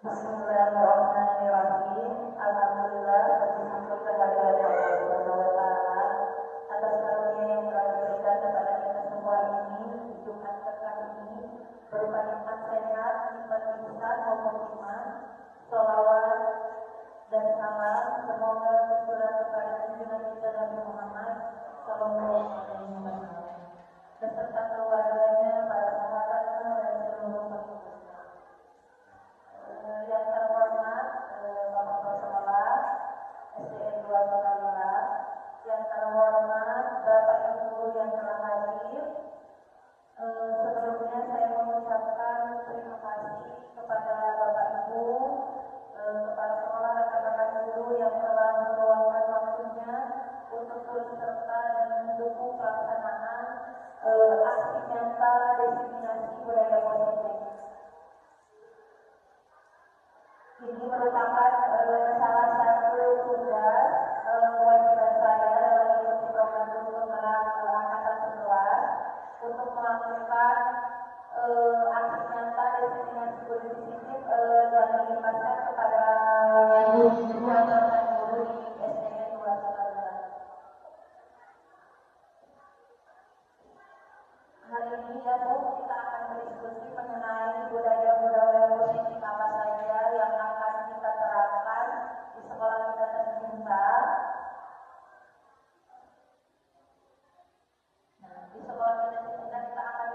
Bismillahirrahmanirrahim. Alhamdulillah, bersyukur kehadirat Allah Subhanahu wa taala atas karunia yang telah diberikan kepada kita semua ini di Jumat Berkah ini berupa nikmat sehat, nikmat lisan maupun iman. Sholawat dan salam semoga tercurah kepada junjungan kita Nabi Muhammad Sallallahu Alaihi Wasallam beserta keluarganya, para sahabatnya dan seluruh pengikutnya. Yang terhormat Bapak Prasola SDN 2 Sokalila, yang terhormat Bapak Ibu yang telah hadir. Sebelumnya saya mengucapkan terima kasih kepada Bapak Ibu, kepala sekolah, rekan-rekan guru yang telah meluangkan waktunya untuk turut serta dan mendukung pelaksanaan aksi nyata diseminasi budaya positif. Ini merupakan salah satu tugas kewajiban saya dalam mengikuti program guru penggerak angkatan 11 untuk melakukan aksi nyata diseminasi budaya positif dan dilimpahkan kepada guru dan guru di SDN 2 Sokalila. Hari ini ya Bu, kita akan berdiskusi mengenai budaya-budaya positif apa saja yang akan kita terapkan di sekolah kita tercinta. Nah, di sekolah kita tercinta kita akan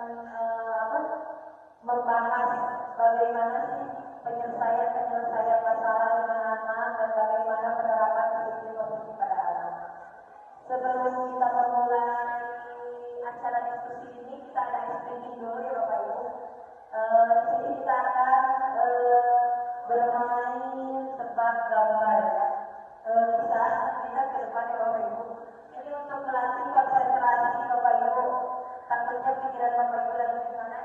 membahas bagaimana sih penyelesaian masalah dengan anak dan bagaimana penerapan disiplin positif pada anak. Sebelum kita memulai acara diskusi ini, kita ada explaining dulu ya Bapak Ibu. Di sini kita akan bermain tebak gambar ya. Bisa kita ke depan ya Bapak Ibu. Ini untuk melatih konsentrasi Bapak Ibu. Takutnya pikiran Bapak Ibu lagi di mana?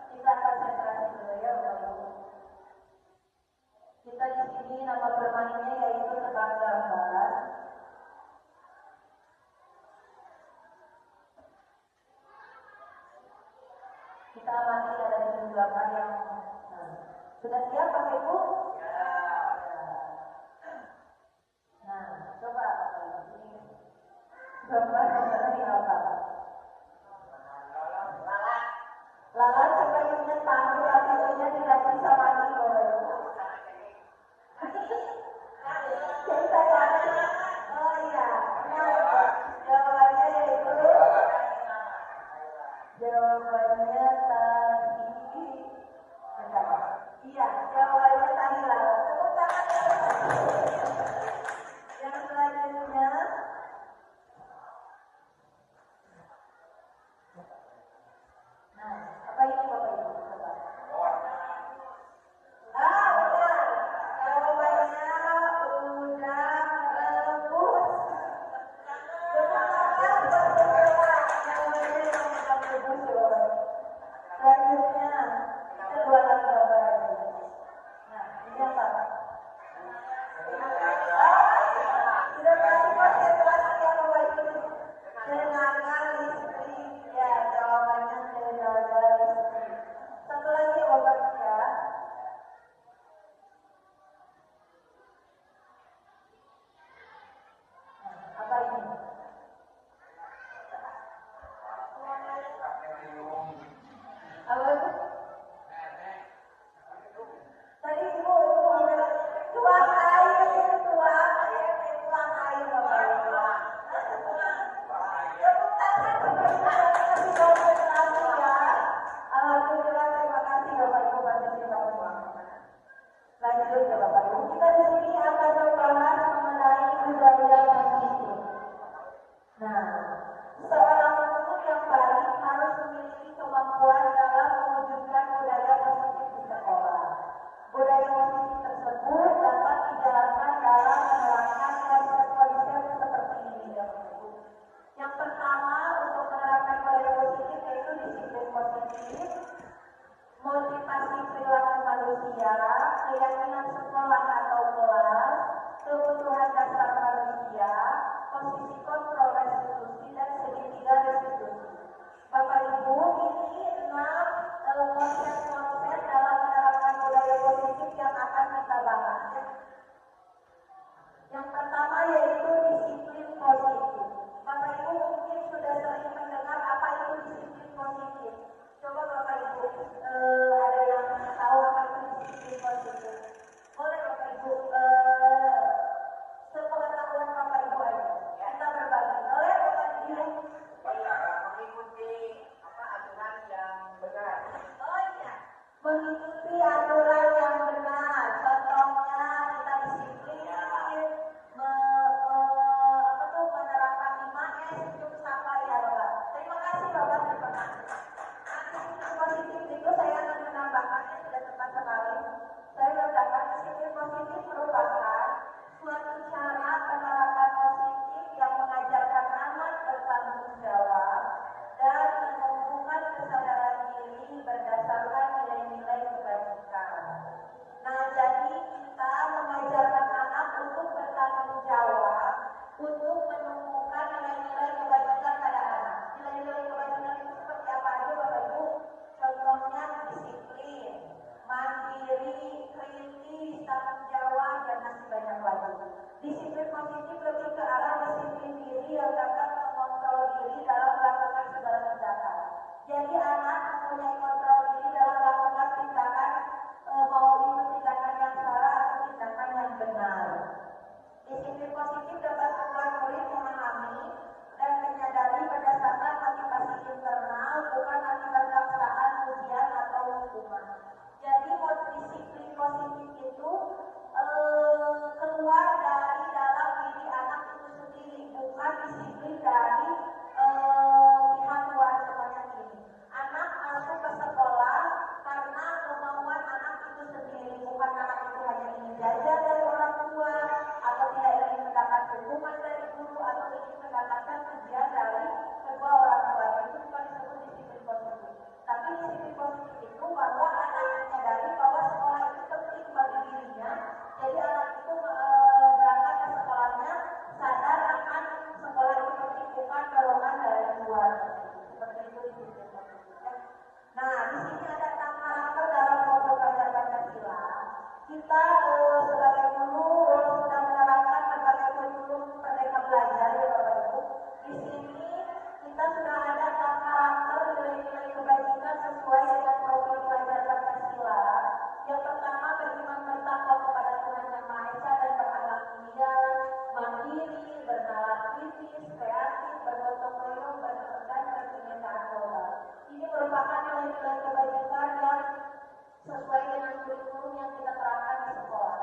Kita konsentrasi dulu ya Bapak Ibu. Kita di sini nama bermainnya yaitu tebak gambar. Kita amati ada di gambar yang sudah siap Bapak Ibu? Ya. Nah, coba ini gambar ini apa? Lalat coba ingat tahu artinya tidak bisa mati Bapak Ibu. Jadi saya oh iya, jawabannya yaitu jawabannya tadi iya, jawabannya tadi lalat. Tepuk tangan. Yang selanjutnya nah, apa ini Bapak Ibu? Coba. Benar. Jawabannya udang rebus. Selanjutnya kita buat gambar aja. Nah, ini apa? Sudah berarti konsentrasi yang membaik. Tenaga listrik. Ya, jawabannya tenaga listrik. Satu lagi obat ya. Nah, apa ini? Apa itu? Tadi ibu tuang air itu tuang air Bapak Ibu. Tepuk tangan kasih konsentrasi ya. Alhamdulillah, terima kasih Bapak Ibu partisipasinya. Lanjut ya Bapak Ibu. Kita di sini akan membahas mengenai budaya positif. Nah, seorang guru yang baik harus memiliki kemampuan dalam mewujudkan budaya positif di sekolah. Budaya positif tersebut dapat dijalankan dalam menerapkan konsep-konsep seperti ini ya Bapak Ibu. Yang pertama untuk menerapkan budaya positif yaitu disiplin positif, motivasi perilaku manusia, keyakinan sekolah atau kelas, kebutuhan dasar manusia, posisi kontrol restitusi dan segitiga restitusi. Bapak Ibu, ini 6 konsep-konsep dalam menerapkan budaya positif tanggung jawab, dan masih banyak lagi. Disiplin positif lebih ke arah disiplin diri yang dapat mengontrol diri dalam melakukan segala tindakan. Jadi anak mempunyai kontrol diri dalam melakukan tindakan, mau itu tindakan yang salah atau tindakan yang benar. Disiplin positif dapat membuat murid memahami dan menyadari berdasarkan motivasi internal, bukan akibat paksaan, ujian, atau hukuman. Jadi disiplin positif itu keluar dari dalam diri anak itu sendiri, bukan disiplin dari pihak luar. Semuanya ini anak masuk ke sekolah karena kemauan anak itu sendiri, bukan anak itu hanya ingin belajar dari orang tua, atau tidak ingin mendapat hukuman dari guru, atau ingin mendapatkan ujian dari kedua orang tua. Itu bukan disebut disiplin positif. Tapi disiplin positif itu bahwa anak menyadari bahwa sekolah itu penting bagi dirinya. Jadi anak itu berangkat ke sekolahnya sadar akan sekolah itu penting, bukan dorongan dari luar. Seperti itu disiplin positif. Nah, di sini ada tentang karakter dalam pokok belajar Pancasila. Kita sebagai guru sudah menerapkan berbagai kurikulum Merdeka Belajar ya Bapak Ibu. Di sini kita sudah ada tentang karakter nilai-nilai kebajikan sesuai dengan profil pelajar Pancasila. Yang pertama, beriman bertakwa kepada Tuhan Yang Maha Esa dan berakhlak mulia, mandiri, bernalar kritis, kreatif, bergotong royong, dan berkegiatan global. Ini merupakan nilai-nilai kebajikan yang sesuai dengan kurikulum yang kita terapkan di sekolah.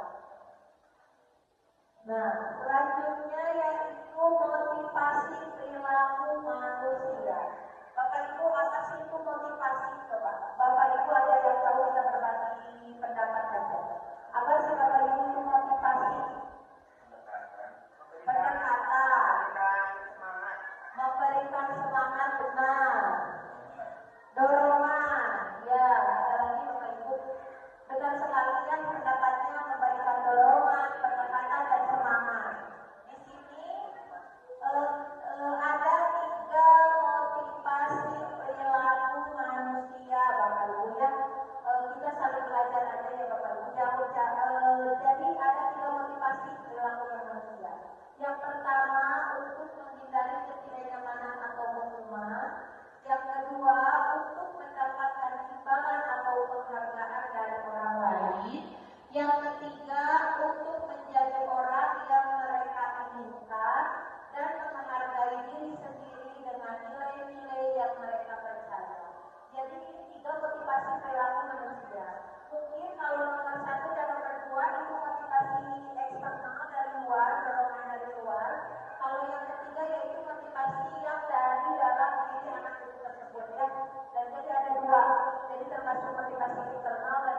Nah, selanjutnya yaitu motivasi perilaku manusia. Bapak Ibu, apa sih itu motivasi? Coba, Bapak Ibu ada yang tahu, kita berbagi pendapat saja. Apa sih Bapak Ibu itu motivasi? Pendekatan, memberikan semangat, benar. Dorongan, ya, ada lagi Bapak Ibu. Dengan sekali yang pendapatnya memberikan dorongan, pendekatan, dan semangat. Di sini ada 3 motivasi perilaku manusia, Bapak Ibu ya. Kita saling belajar aja ya Bapak Ibu. Jadi ada 3 motivasi perilaku manusia. Yang pertama, untuk menghindari ketidaknyamanan atau hukuman. Yang kedua, untuk mendapatkan imbalan atau penghargaan dari orang lain. Yang ketiga, untuk menjadi orang yang mereka inginkan dan menghargai diri sendiri dengan nilai-nilai yang mereka percaya. Jadi ini 3 motivasi perilaku manusia. Mungkin kalau nomor 1 dan nomor 2 itu motivasi eksternal dari luar, dorongan dari luar. Kalau yang ketiga yaitu motivasi yang dari dalam diri anak itu tersebut ya. Dan jadi ada 2. Jadi termasuk motivasi internal dan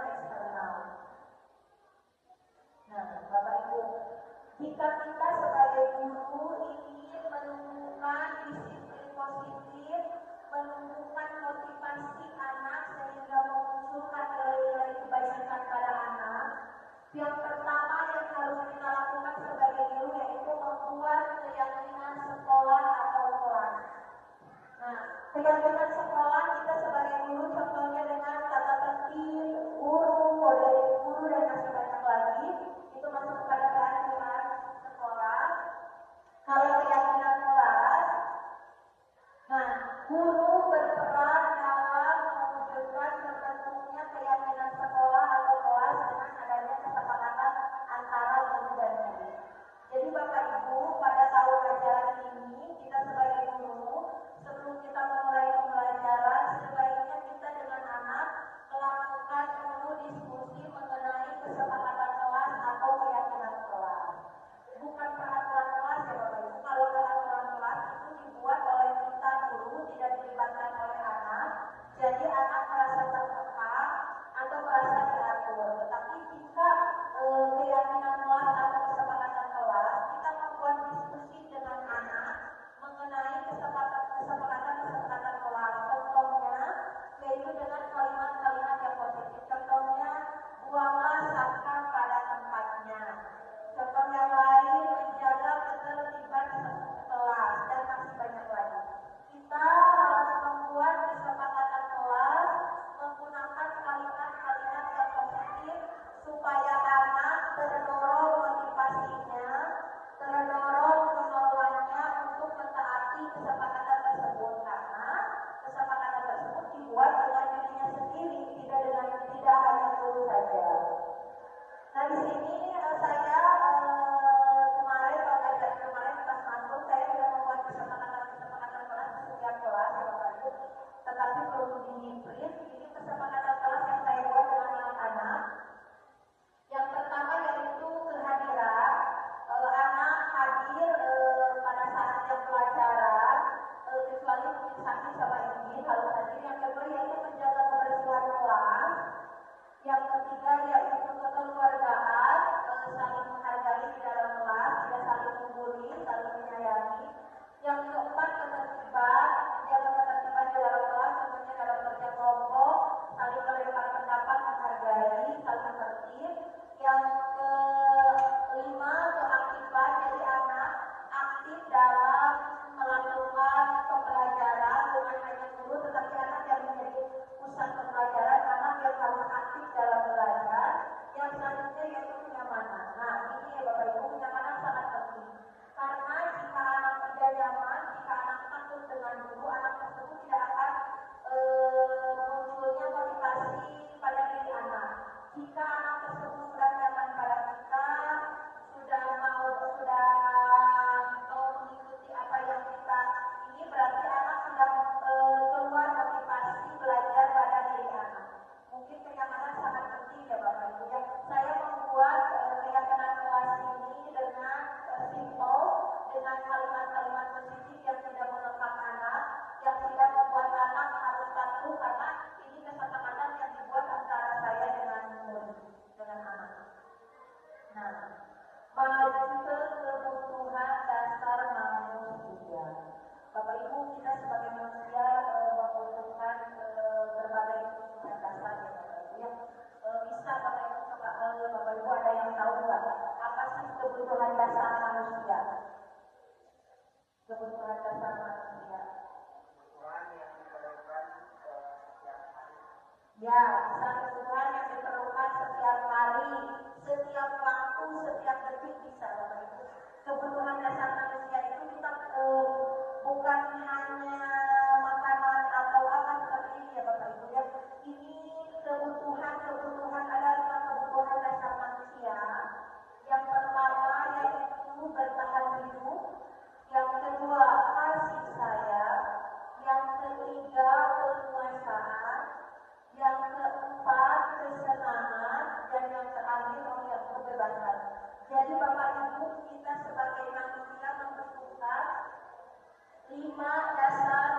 manusia. Kebutuhan dasar manusia. Kebutuhan yang diperlukan setiap hari. Ya, kebutuhan yang diperlukan setiap hari, setiap waktu, setiap detik bisa Bapak Ibu. Kebutuhan dasar manusia itu kita bukan hanya makanan atau apa seperti ini ya Bapak Ibu ya. Ini kebutuhan adalah kebutuhan dasar manusia. Yang pertama yaitu bertahan hidup, yang kedua kasih sayang, yang ketiga penguasaan, yang keempat kesenangan, dan yang terakhir kebebasan. Jadi Bapak Ibu, kita sebagai manusia membutuhkan 5 dasar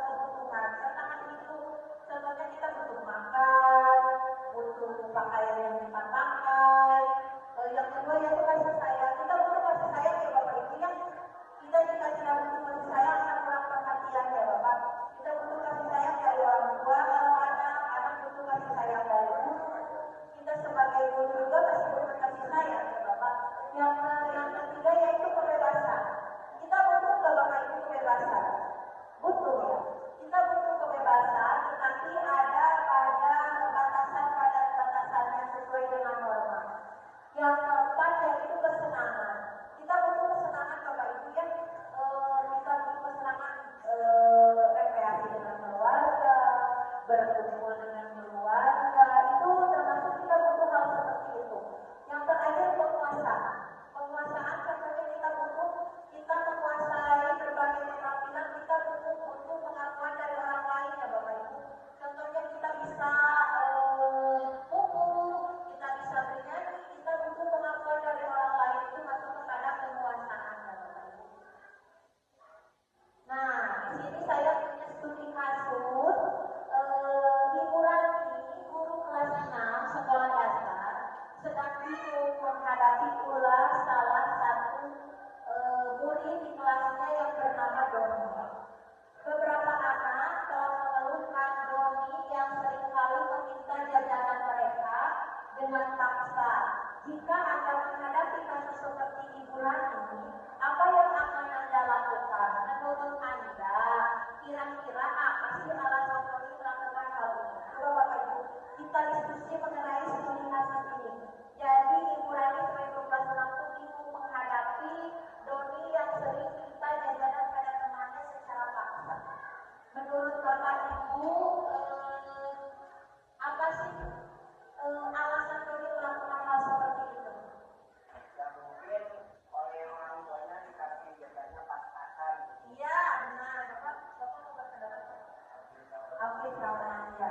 kebutuhan. Pertama itu contohnya kita butuh makan, butuh pakaian yang kita pakai. Yang kedua yaitu kasih sayang. Kita butuh kasih sayang ya Bapak Ibu ya. Kita jika tidak butuh kasih sayang akan kurang perhatian ya Bapak. Kita butuh kasih sayang dari orang tua, anak butuh kasih sayang dari guru. Kita sebagai guru juga masih butuh kasih sayang ya Bapak. Yang ketiga yaitu kebebasan. Kita butuh ke Bapak Ibu kebebasan. Butuh ya. Kita butuh kebebasan, tetapi ada pada batasan-batasannya sesuai dengan norma. Yang keempat yaitu kesenangan. Kita butuh kesenangan Bapak Ibu ya. Kita butuh kesenangan rekreasi dengan keluarga, berkumpul dengan keluarga. Itu termasuk kita butuh hal seperti itu. Yang terakhir penguasaan. Penguasaan contohnya kita menguasai berbagai keterampilan. Kita butuh pengakuan dari orang lain ya Bapak Ibu. Contohnya kita bisa pukul, kita bisa bernyanyi, kita butuh pengakuan dari orang lain, itu masuk kepada penguasaan ya Bapak Ibu. Nah, di sini saya punya studi kasus Ibu Ranti, guru kelas 6 sekolah dasar, sedang bingung menghadapi pula salah satu murid di kelasnya yang bernama Doni. Beberapa anak telah mengeluhkan Doni yang seringkali meminta jajanan mereka dengan paksa. Jika Anda menghadapi kasus seperti Ibu Ranti, apa yang akan Anda lakukan? Menurut Anda, kira-kira apa sih alasan Doni melakukan hal ini? Coba Bapak Ibu, kita diskusi mengenai studi kasus ini. Jadi Ibu Ranti sebagai kelas 6 itu bingung menghadapi Doni yang sering minta jajanan pada temannya secara paksa. Menurut Bapak Ibu, apa sih alasan Doni melakukan hal seperti itu? Ya mungkin oleh orang tuanya dikasih jajannya pas-pasan. Iya, benar. Bapak mau berpendapat? Oke, kawan ya.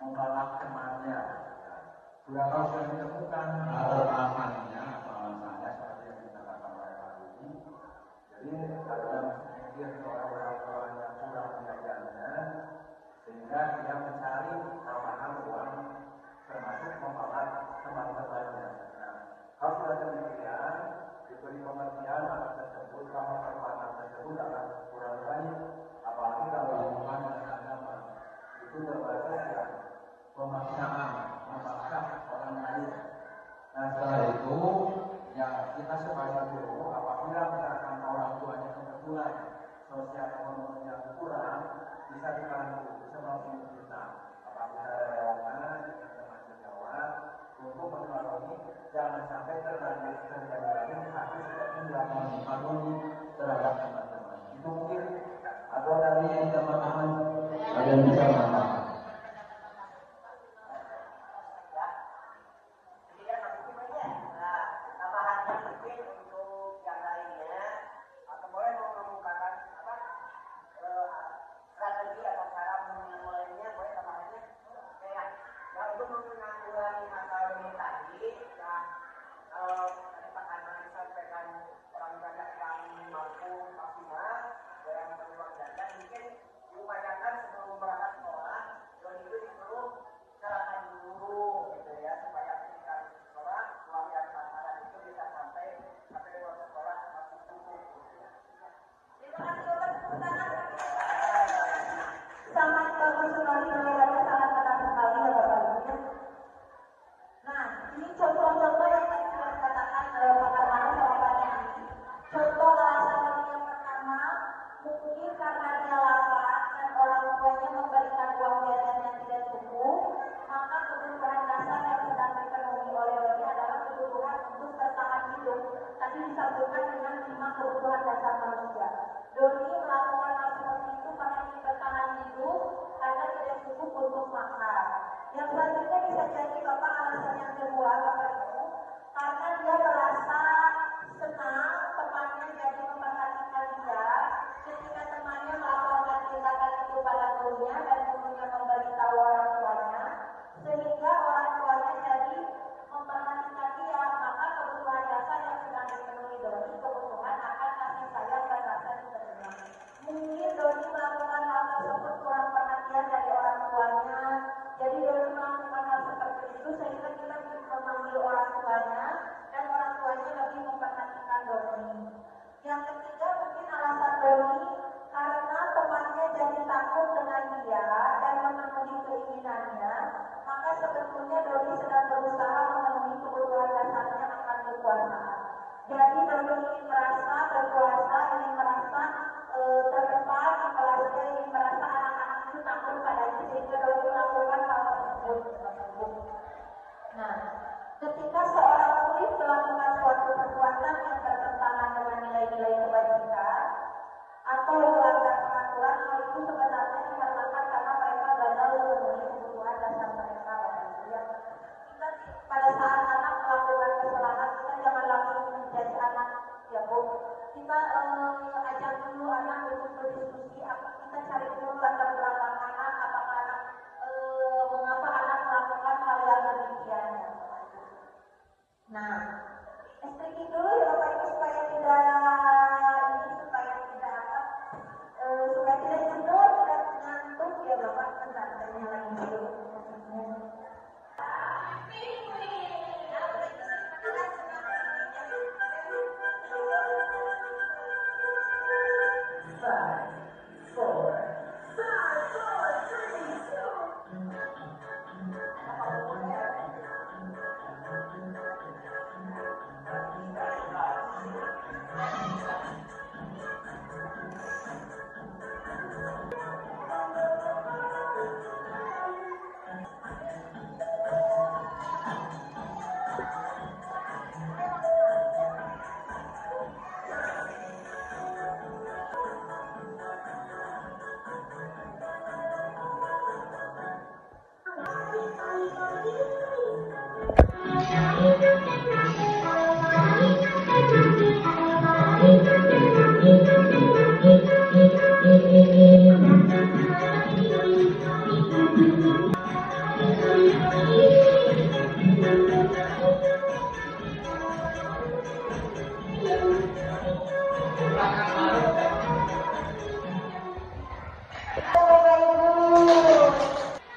Membalap temannya. Berapa sudah ditemukan alasannya atau alasannya seperti yang dikatakan oleh Pak Budi. Jadi karena mungkin orang tuanya kurang mengajarnya, sehingga dia mencari tambahan uang termasuk membalap teman-temannya. Nah, kalau sudah demikian diberi pengertian anak tersebut kalau perbuatan tersebut akan kurang baik, apalagi kalau hubungan dengan agama itu terbatas ya pemaksaan, memaksa orang lain. Nah setelah itu ya kita sebagai guru apabila misalkan orang tuanya kebetulan sosial ekonominya kurang, bisa dibantu, bisa membantu kita apabila ada lowongan dengan teman sejawat untuk menolongi jangan sampai terjadi lagi kasus seperti dilakukan Doni terhadap teman-teman. Itu mungkin atau dari teman-teman ada yang bisa menambahkan. gurunya dan gurunya memberitahu orang tuanya, sehingga orang tuanya jadi memperhatikan dia, maka kebutuhan dasar yang sedang dipenuhi Doni, kebutuhan akan kasih sayang dan rasa diterima. Mungkin Doni melakukan hal tersebut kurang perhatian dari orang tuanya, jadi Doni melakukan hal seperti itu sehingga kita memanggil orang tuanya dan orang tuanya lebih memperhatikan Doni. Yang ketiga mungkin alasan Doni karena temannya jadi takut dengan dia dan memenuhi keinginannya, maka sebetulnya Doni sedang berusaha memenuhi kebutuhan dasarnya akan kekuasaan. Jadi Doni ingin merasa berkuasa, ingin merasa terdepan di kelasnya, ingin merasa anak-anak itu takut padanya, sehingga Doni melakukan hal tersebut. Nah, ketika seorang murid melakukan suatu perbuatan yang bertentangan dengan nilai-nilai kebajikan atau melanggar peraturan, hal itu sebenarnya dikarenakan karena mereka gagal memenuhi kebutuhan dasar mereka. Kita pada saat anak melakukan kesalahan, kita jangan langsung menjadi anak, ya Bu. Kita ajak dulu anak untuk berdiskusi, kita cari dulu latar belakang anak, apakah anak mengapa anak melakukan hal yang demikian. Nah, stretching dulu ya Bapak Ibu supaya tidak jenuh, tidak ngantuk ya Bapak. Bentar, saya nyalain dulu.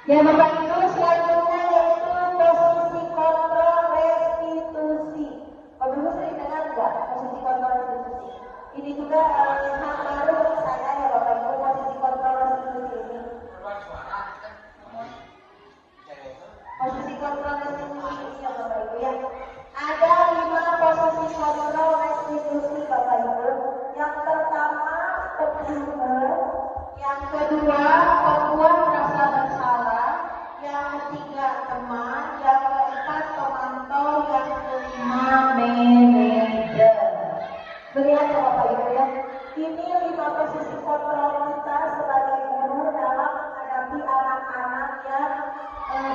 Ya Bapak Ibu, selanjutnya yaitu posisi kontrol restitusi. Bapak Ibu sering dengar nggak posisi kontrol restitusi? Ini juga hal baru bagi saya ya Bapak Ibu, posisi kontrol restitusi ini. Posisi kontrol restitusi ini ya Bapak Ibu ya. Ada 5 posisi kontrol restitusi Bapak Ibu. Yang pertama pembunuh, yang kedua pembuat merasa bersalah, yang ketiga teman, yang keempat pemantau, yang kelima manajer. Melihat ya Bapak Ibu ya, ini 5 posisi kontrol kita sebagai guru dalam menghadapi anak-anak yang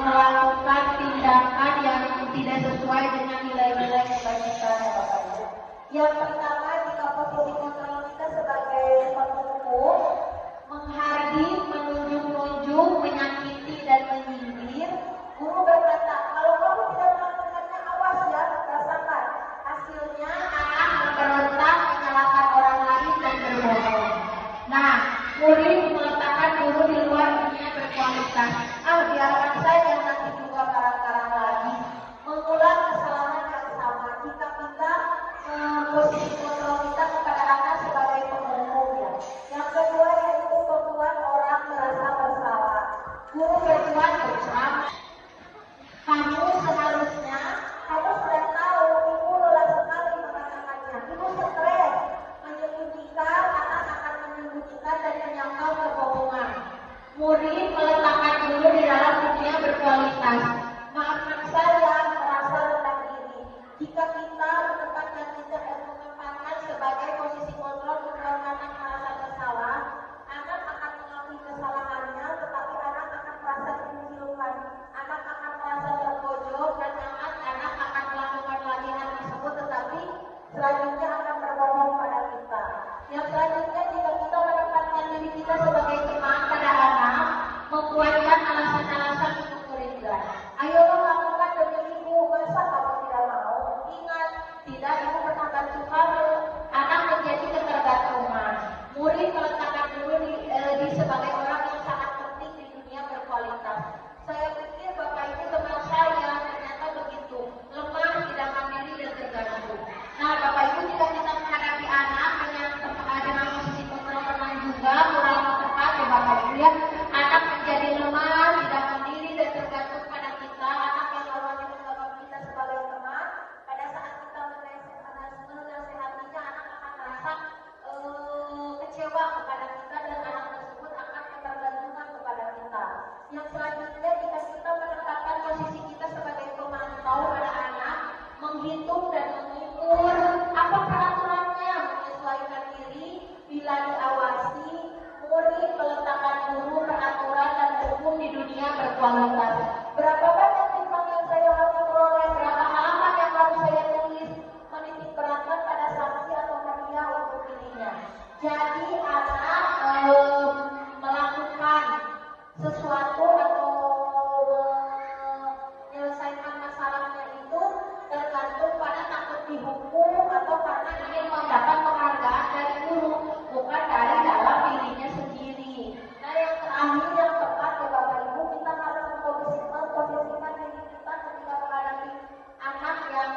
melakukan tindakan yang tidak sesuai dengan nilai-nilai kebajikan ya Bapak Ibu. Yang pertama, jika posisi kontrol kita sebagai penghukum, menghardik, menunjuk-nunjuk, menyakiti dan menyindir, guru berkata, kalau kamu tidak melakukannya, awas ya, rasakan. Hasilnya akan memberontak, menyalahkan orang lain dan berbohong. Nah, murid meletakkan guru di luar dunia berkualitas. Biarkan saya nanti juga karang-karang lagi mengulang kesalahan yang sama. Jika kita posisi kontrol kita kepada anak sebagai penghukum ya. Yang kedua yaitu membuat orang merasa bersalah. Guru berbuat bersama. Kamu seharusnya, kamu sudah tahu, ibu lelah sekali mengatakannya. Ibu stres, menyembunyikan, anak akan menyembunyikan dan menyangkal kebohongan. Murid meletakkan guru di dalam dunia berkualitas. Maafkan saya merasa rendah diri. Jika kita menempatkan sebagai posisi kontrol membuat anak merasa bersalah, anak akan mengakui kesalahannya, tetapi anak akan merasa dikucilkan, anak akan merasa terpojok, dan anak akan melakukan lagi hal tersebut, tetapi selanjutnya akan berbohong pada kita. Yang selanjutnya, jika kita menempatkan diri kita sebagai teman pada anak, Jadi anak melakukan sesuatu atau menyelesaikan masalahnya itu tergantung pada takut dihukum atau karena ingin mendapat penghargaan dari guru, bukan dari dalam dirinya sendiri. Nah, yang terakhir yang tepat ya Bapak Ibu, kita harus memposisikan diri kita ketika menghadapi anak yang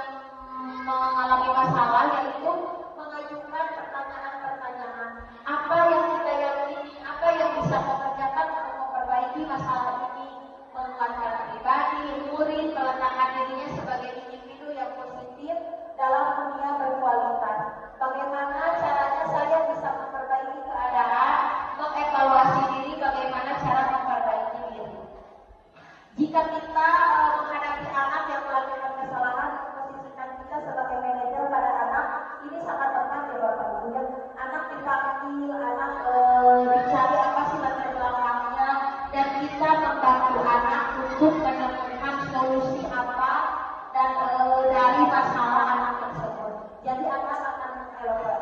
mengalami masalah, yaitu mengajukan pertanyaan-pertanyaan apa yang kita yakini, apa yang bisa mengerjakan untuk memperbaiki masalah ini, menguatkan pribadi, murid, meletakkan dirinya sebagai individu yang positif dalam dunia berkualitas. Bagaimana caranya saya bisa memperbaiki keadaan, mengevaluasi diri, bagaimana cara memperbaiki diri. Jika kita menghadapi anak yang melakukan kesalahan, posisikan kita sebagai manajer pada anak, ini sangat tepat ya Bapak Ibu. Ya. Anak dipanggil, anak dicari apa sih latar belakangnya, dan kita membantu anak untuk menemukan solusi apa dan dari masalah anak tersebut. Jadi anak akan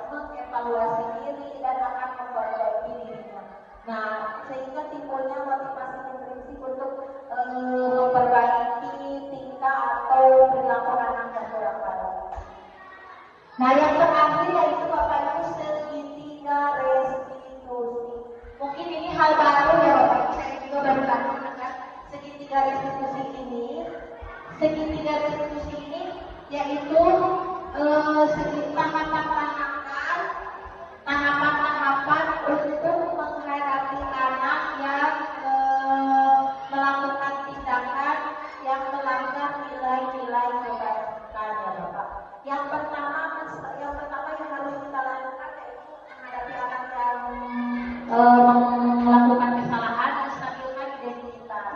mengevaluasi diri dan akan memperbaiki dirinya. Nah, sehingga timbulnya motivasi intrinsik untuk memperbaiki tingkah atau perilaku anak yang kurang baik. Nah, yang terakhir yaitu Bapak Ibu segitiga restitusi. Mungkin ini hal baru ya Bapak Ibu, saya juga baru tahu dengan segitiga restitusi ini. Segitiga restitusi ini yaitu tahapan-tahapan untuk menghadapi anak yang melakukan tindakan yang melanggar nilai-nilai kebaikan ya Bapak. Yang pertama yang harus kita lakukan yaitu menghadapi anak yang melakukan kesalahan, menstabilkan identitas.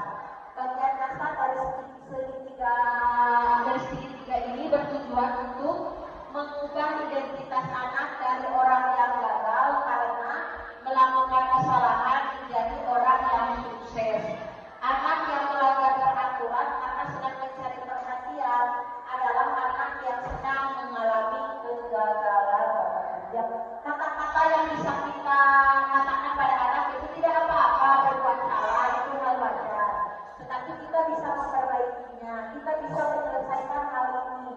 Bagian dasar dari segitiga ini bertujuan untuk mengubah identitas anak dari orang yang gagal karena melakukan kesalahan menjadi orang yang sukses. Anak yang melanggar peraturan karena sedang mencari perhatian adalah anak yang sedang mengalami kegagalan. Kata-kata yang bisa kita katakan pada anak itu tidak apa-apa, berbuat salah, itu hal wajar. Tetapi kita bisa memperbaikinya, kita bisa menyelesaikan hal ini.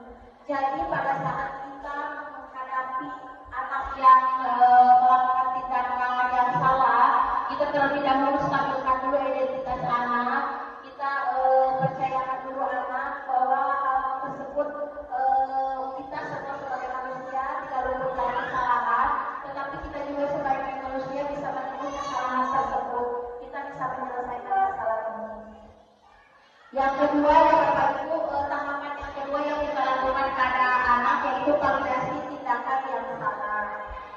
Jadi pada saat kita menghadapi anak yang melakukan tindakan yang salah, kita terlebih dahulu stabilkan dulu identitas anak, kita percayakan dulu anak bahwa hal tersebut kita semua sebagai manusia tidak luput dari kesalahan, tetapi kita juga sebagai manusia bisa menemukan kesalahan tersebut, kita bisa menyelesaikan masalah ini. Yang kedua ya Bapak Ibu, tahapan yang kedua yang kita lakukan pada anak yaitu validasi tindakan yang salah.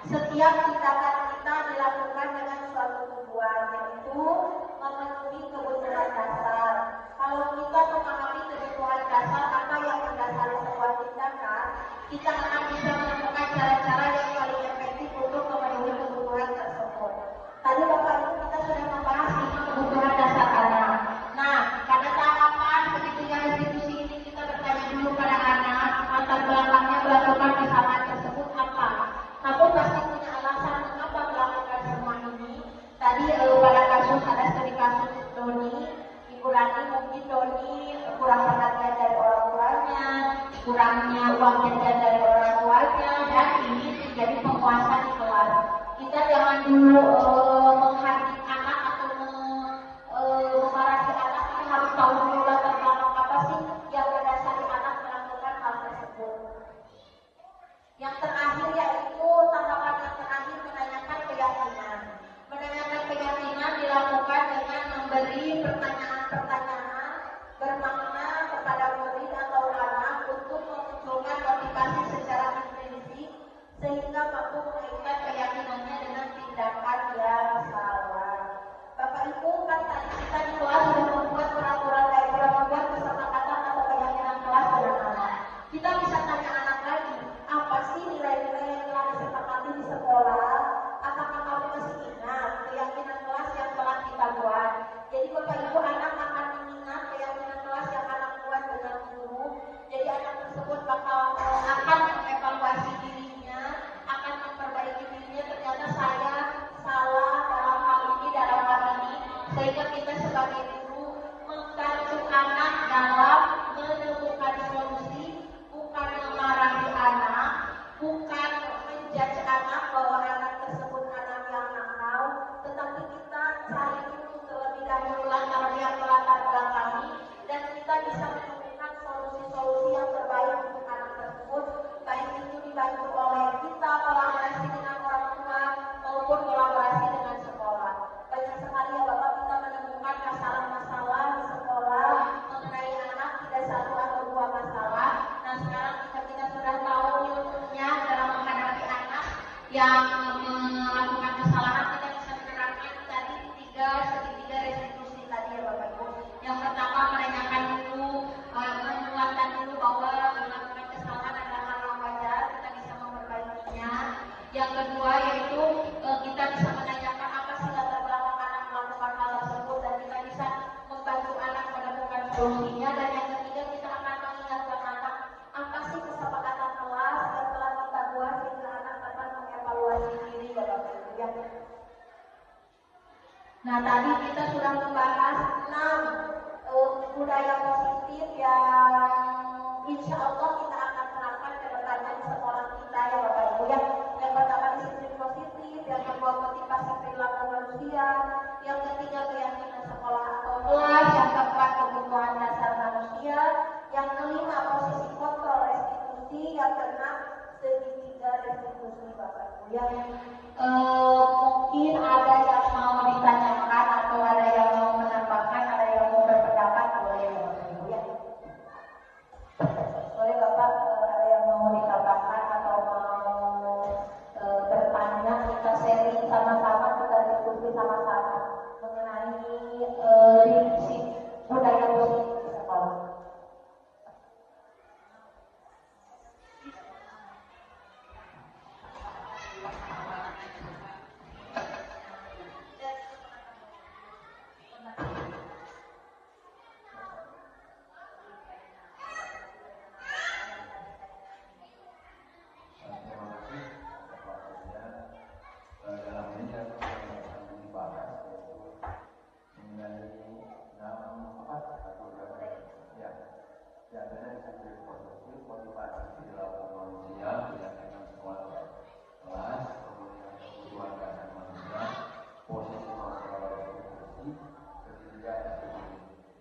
Setiap tindakan kita dilakukan dengan suatu tujuan, yaitu memenuhi kebutuhan dasar. Kalau kita memahami kebutuhan dasar apa yang mendasari sebuah tindakan, kita akan bisa menemukan cara-cara yang paling efektif untuk memenuhi kebutuhan tersebut. Tadi Bapak Ibu kita sudah membahas 5 kebutuhan dasar anak. Nah, pada tahapan segitiga restitusi ini kita bertanya dulu pada anak latar belakangnya melakukan kesalahan tersebut apa. Kamu pasti punya alasan mengapa melakukan semua ini. Tadi pada kasus ada studi kasus Doni, Ibu Rani, mungkin Doni kurang perhatian dari orang tuanya, kurangnya uang jajan dari orang tuanya, dan ini menjadi penguasa di kelas. Kita jangan dulu menghardik anak atau memarahi anak, kita harus tahu dulu latar belakang apa sih yang mendasari anak melakukan hal tersebut. Yang terakhir yaitu tahapan yang terakhir menanyakan keyakinan. Menanyakan keyakinan dilakukan dengan memberi pertanyaan-pertanyaan bermakna kepada murid atau anak untuk memunculkan motivasi secara intrinsik sehingga mampu mengaitkan keyakinannya dengan tindakan yang anak bahwa anak tersebut anak yang nakal, tetapi kita cari dulu terlebih dahulu latar belakangi dan kita bisa menemukan solusi-solusi yang terbaik untuk anak tersebut, baik itu dibantu oleh kita kolaborasi dengan orang tua maupun kolaborasi dengan sekolah. Banyak sekali ya Bapak kita menemukan masalah-masalah di sekolah mengenai anak, tidak satu atau dua masalah. Nah sekarang kita sudah tahu ilmunya dalam menghadapi anak yang melakukan kesalahan, kita bisa menerapkan tadi segitiga restitusi tadi ya Bapak Ibu. Yang pertama menanyakan dulu, menguatkan dulu bahwa melakukan kesalahan adalah hal yang wajar, kita bisa memperbaikinya. Yang kedua yaitu kita bisa menanyakan apa sih latar belakang anak melakukan hal tersebut dan kita bisa membantu anak menemukan solusinya. Dan yang ketiga kita akan mengingatkan anak apa sih kesepakatan kelas yang telah kita buat sehingga anak dapat mengevaluasi diri ya Bapak Ibu ya. Nah tadi kita sudah membahas 6 budaya positif yang insya Allah kita akan terapkan ke depannya di sekolah kita ya Bapak Ibu ya. Yang pertama disiplin positif, yang kedua motivasi perilaku manusia, yang ketiga keyakinan sekolah atau kelas, yang keempat kebutuhan dasar manusia, yang kelima posisi kontrol restitusi, yang keenam segitiga restitusi Bapak Ibu ya. Mungkin ada yang mau ditanyakan atau ada yang mau menambahkan, ada yang mau berpendapat, boleh ya Bapak Ibu ya. Boleh Bapak, ada yang mau ditambahkan atau mau bertanya, kita sharing sama-sama, kita diskusi sama-sama mengenai budaya positif di sekolah.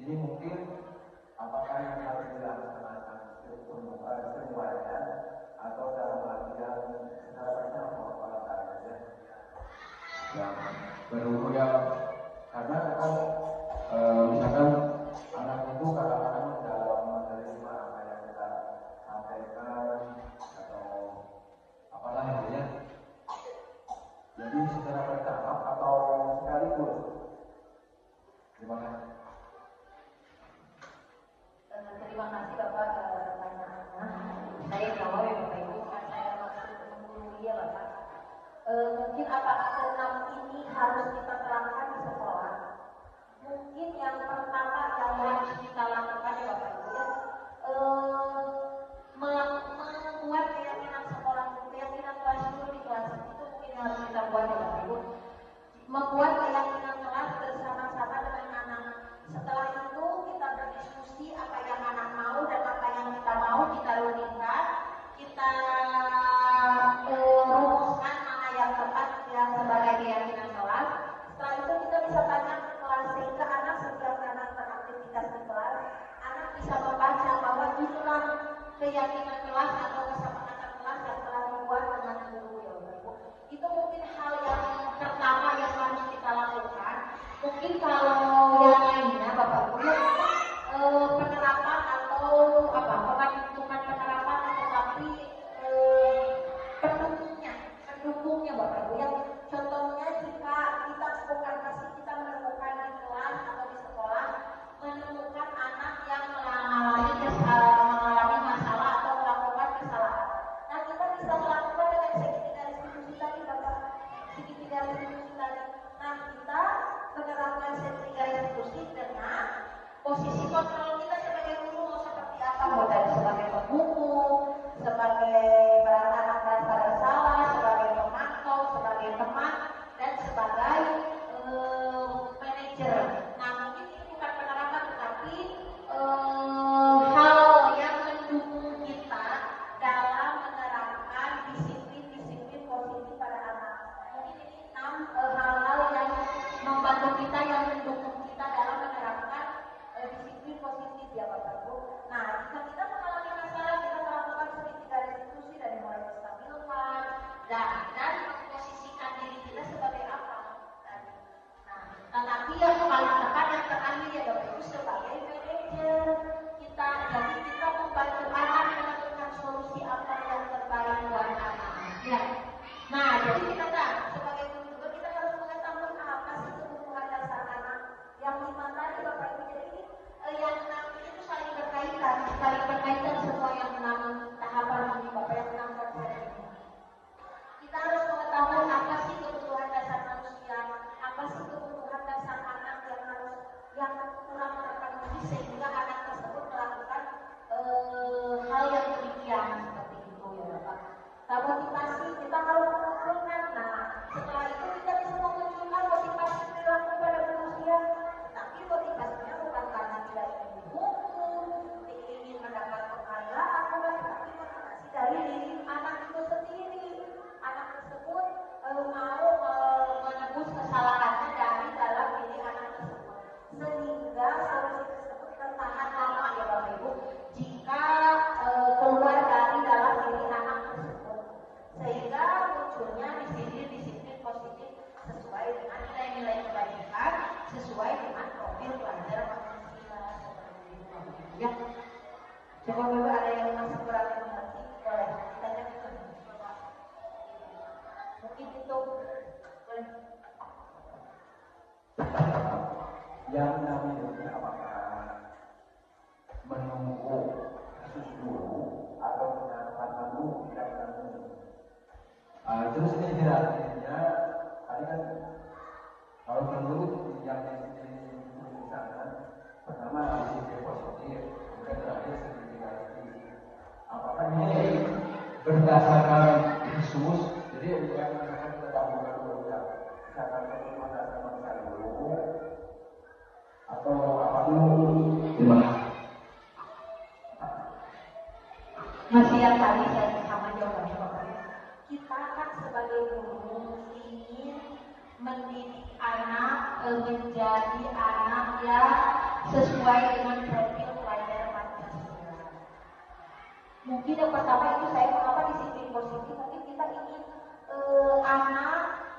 Ini mungkin apakah yang harus dilaksanakan semuanya atau dalam artian secara bersama olahraga yang berhubung ya, karena kan misalkan anak itu kadang-kadang dalam menerima apa yang kita sampaikan atau apalah ya, jadi secara bertahap atau sekaligus. Terima kasih. Terima kasih Bapak pertanyaannya. Saya jawab ya Bapak Ibu, kan saya maksud menggurui ya Bapak. Mungkin apakah ke-6 ini harus kita terapkan di sekolah? Mungkin yang pertama yang harus kita lakukan ya Bapak Ibu ya, membuat keyakinan sekolah, keyakinan kelas dulu di kelas itu mungkin yang harus kita buat ya Bapak Ibu. Membuat keyakinan kelas bersama-sama dengan anak. Setelah itu kita berdiskusi apa yang anak mau dan apa yang kita mau, kita runingkan, kita rumuskan mana yang tepat yang sebagai keyakinan kelas. Setelah itu kita bisa tanya ke kelas sehingga anak setiap anak beraktivitas di kelas, anak bisa membaca bahwa itulah keyakinan kelas atau kesepakatan kelas yang telah dibuat dengan guru ya Bapak. Itu mungkin hal yang pertama yang harus kita lakukan. Mungkin kalau yang lainnya Bapak Ibu penerapan atau bukan penerapan tetapi pendukungnya Bapak Ibu ya. Contohnya jika kita menemukan di kelas atau di sekolah menemukan anak yang mengalami masalah atau melakukan kesalahan. Nah kita bisa melakukan dengan segitiga restitusi tadi Bapak, segitiga restitusi tadi. Nah kita menerapkan segitiga restitusi dengan posisi kontrol kita sebagai guru mau seperti apa, mau dari sebagai pembuku, sebagai anak dasar salah, sebagai pemantau, sebagai teman, dan sebagai manajer. Nah mungkin ini bukan penerapan tetapi hal yang mendukung kita dalam menerapkan disiplin positif pada Yang namanya apakah menunggu kasus dulu atau penangkapan dulu tidak menunggu. Terus ini hierarkinya tadi kan kalau menurut yang di sana pertama disiplin positif, kemudian terakhir sertifikasi. Apakah ini berdasarkan khusus? Jadi yang akan kita dahulukan dulu ya, misalkan kebutuhan dasar manusia dulu atau apa dulu? Gimana? Masih yang tadi saya sama jawabannya Bapak. Kita kan sebagai guru ingin mendidik anak menjadi anak yang sesuai dengan profil pelajar Pancasila. Mungkin yang pertama itu saya mengapa disiplin positif, mungkin kita ingin anak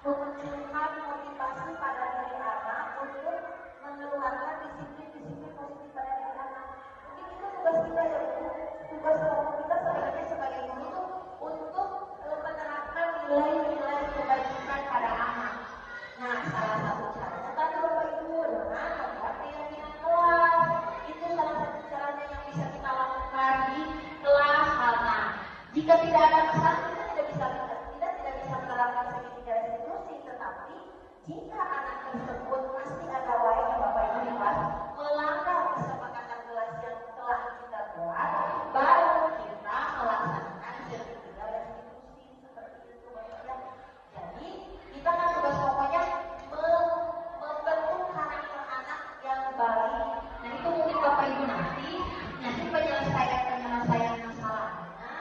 memunculkan motivasi pada diri anak untuk mengeluarkan disiplin positif pada diri anak. Mungkin itu tugas kita ya Bu. Tugas kelompok kita sebenarnya sebagai guru itu untuk menerapkan nilai-nilai kebajikan pada anak. Nah, salah satu caranya tadi Bapak Ibu dengan membuat keyakinan kelas. Itu salah satu caranya yang bisa kita lakukan di kelas karena jika tidak ada pesan kita tidak bisa menerapkan segitiga restitusi, tetapi jika anak tersebut pasti ada wae Bapak Ibu di kelas melanggar kesepakatan kelas yang telah kita buat, baru kita melaksanakan segitiga restitusi seperti itu Bapak ya. Jadi kita kan tugas pokoknya membentuk karakter anak yang baik. Nah itu mungkin Bapak Ibu nanti penyelesaian masalahnya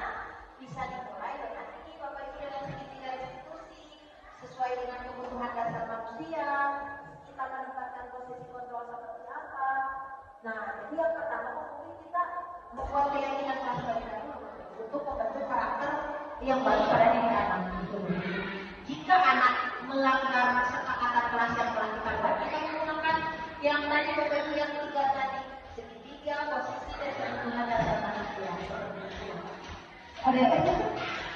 bisa dimulai dengan ini Bapak Ibu dengan segitiga restitusi sesuai dengan kebutuhan dasar manusia. Kita menempatkan posisi kontrol seperti apa. Nah jadi yang pertama mungkin kita membuat keyakinan kelas dulu untuk membentuk karakter yang baik pada diri anak itu. Jika anak melanggar kesepakatan kelas yang telah kita buat, kita menggunakan yang tadi Bapak Ibu yang 3 tadi, segitiga, posisi dan kebutuhan dasar manusia. Ada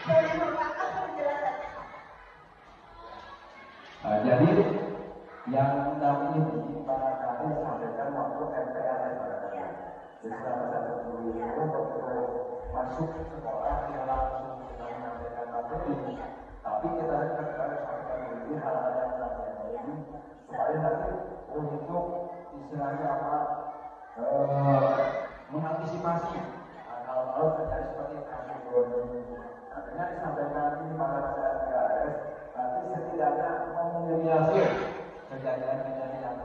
saya merupakan penjelasannya. Jadi yang kami ini barangkali disampaikan waktu MPR barangkali. Jadi selama 1 minggu itu begitu masuk sekolah kita langsung kita menyampaikan materi. Tapi kita harus sampaikan dulu hal-hal yang lain supaya nanti untuk istilahnya apa mengantisipasi hal-hal terjadi seperti kasus ini. Artinya disampaikan ini pada masyarakat PKS nanti setidaknya meminiasi kejadian-kejadian yang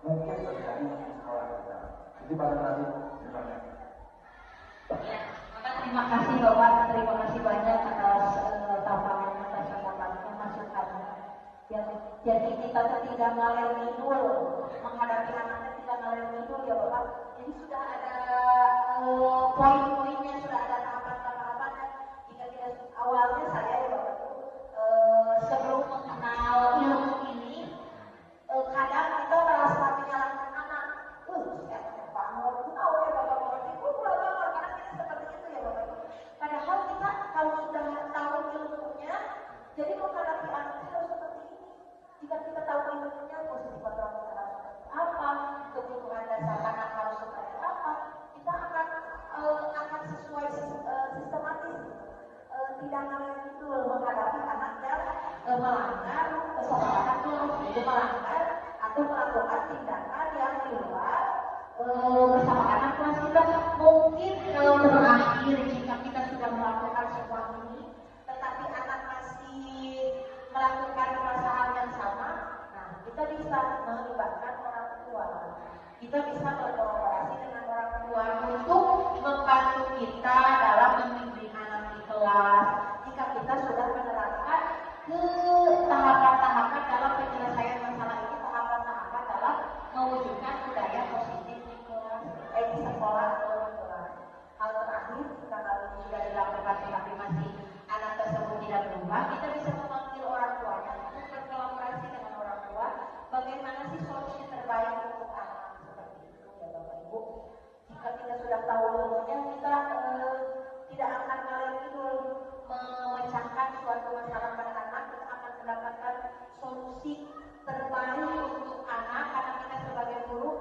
mungkin terjadi di sekolah kita. Jadi pada nanti misalnya. Ya, terima kasih Bapak, terima kasih banyak atas tamparannya, atas catatannya, masukannya. Jadi kita tidak ngalir ngidul menghadapi anaknya, tidak ngalir ngidul ya Bapak. Jadi sudah ada poin-poinnya, sudah ada tahapan-tahapannya. Jika tidak awalnya saya ya Bapak itu sebelum mengenal ilmu ini, kadang kita merasa menyalahkan anak. Saya bangun, tahu ya Bapak mengerti, karena kita seperti itu ya Bapak. Padahal kita kalau sudah tahu ilmunya, jadi menghadapi anak harus seperti ini. Jika kita tahu ilmunya, posisi kontrol kita harus seperti apa, kebutuhan dasar anak harus seperti apa, kita akan sesuai sistematis. Tidak ngalir itu menghadapi anak yang melanggar kesepakatan kelas, itu melanggar atau melakukan tindakan yang di luar kesepakatan kelas kita. Mungkin terakhir jika kita sudah melakukan semua ini, tetapi anak masih melakukan perasaan yang sama, nah kita bisa melibatkan orang tua. Kita bisa berkolaborasi dengan orang tua untuk membantu kita dalam membimbing anak di kelas. Jika kita sudah menerapkan ke tahapan-tahapan dalam penyelesaian masalah ini, tahapan-tahapan dalam mewujudkan budaya positif di kelas, di sekolah atau di kelas. Hal terakhir, jika hal ini sudah dilakukan tetapi masih anak tersebut tidak berubah, kita bisa memanggil orang tuanya untuk berkolaborasi dengan orang tua. Bagaimana sih solusi terbaik untuk anak seperti itu ya Bapak Ibu? Jika kita sudah tahu ilmunya, kita tidak akan ngalir ngidul memecahkan suatu masalah pada anak, kita akan mendapatkan solusi terbaik untuk anak, karena kita sebagai guru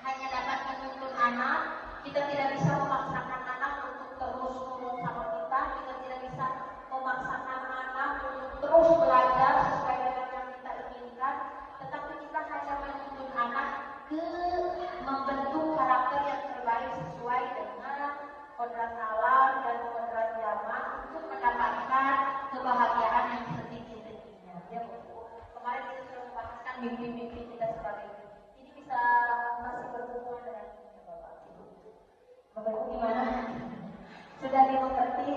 hanya dapat menuntun anak. Kita tidak bisa memaksakan anak untuk terus ngomong sama kita tidak bisa memaksakan anak untuk terus belajar sesuai dengan yang kita inginkan, tetapi kita hanya menuntun anak ke membentuk karakter yang terbaik sesuai dengan kodrat alam dan kodrat zaman untuk mendapatkan kebahagiaan yang setinggi-tingginya. Ya, kemarin kita sudah membahaskan mimpi-mimpi kita sebagai ibu. Ini bisa masih berhubungan dengan ini, Bapak Ibu. Bapak Ibu gimana? Sudah dimengerti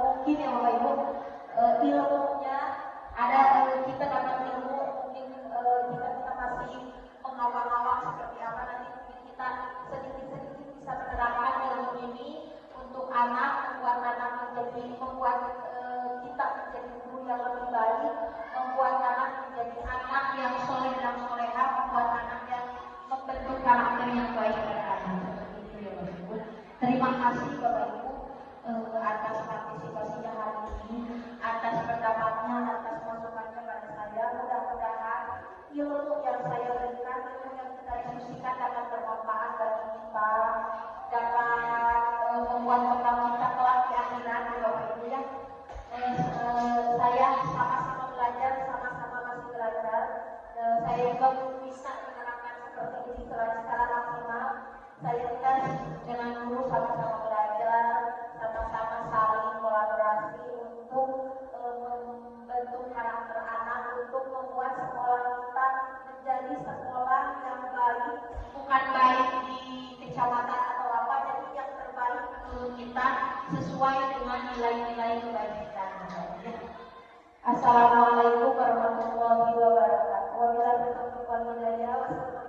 mungkin ya Bapak Ibu ilmunya ada kita dapat ilmu mungkin kita masih mengawal-awal seperti apa, nanti mungkin kita sedikit-sedikit bisa menerapkan ilmu ini untuk anak, membuat anak membuat kita menjadi guru yang lebih baik, membuat anak menjadi anak yang soleh dan soleha, membuat anak yang membentuk karakter yang baik pada anak. Seperti itu ya Bapak Ibu. Terima kasih Bapak Ibu atas partisipasinya hari ini, atas pendapatnya, atas masukannya pada saya. Mudah-mudahan ilmu yang saya berikan, ilmu yang kita diskusikan dapat bermanfaat bagi kita, dapat membuat bekal kita kelak di akhirat, Bapak Ibu ya. Saya sama-sama belajar, sama-sama masih belajar. Saya juga bisa menerapkan seperti ini secara maksimal. Saya tes dengan guru sama-sama belajar, sama-sama saling kolaborasi untuk membentuk karakter anak, untuk membuat sekolah kita menjadi sekolah yang baik, bukan baik di kecamatan atau apa, jadi yang terbaik menurut kita sesuai dengan nilai-nilai kebaikan. Assalamualaikum warahmatullahi wabarakatuh. Wabillahi taufiq wal hidayah.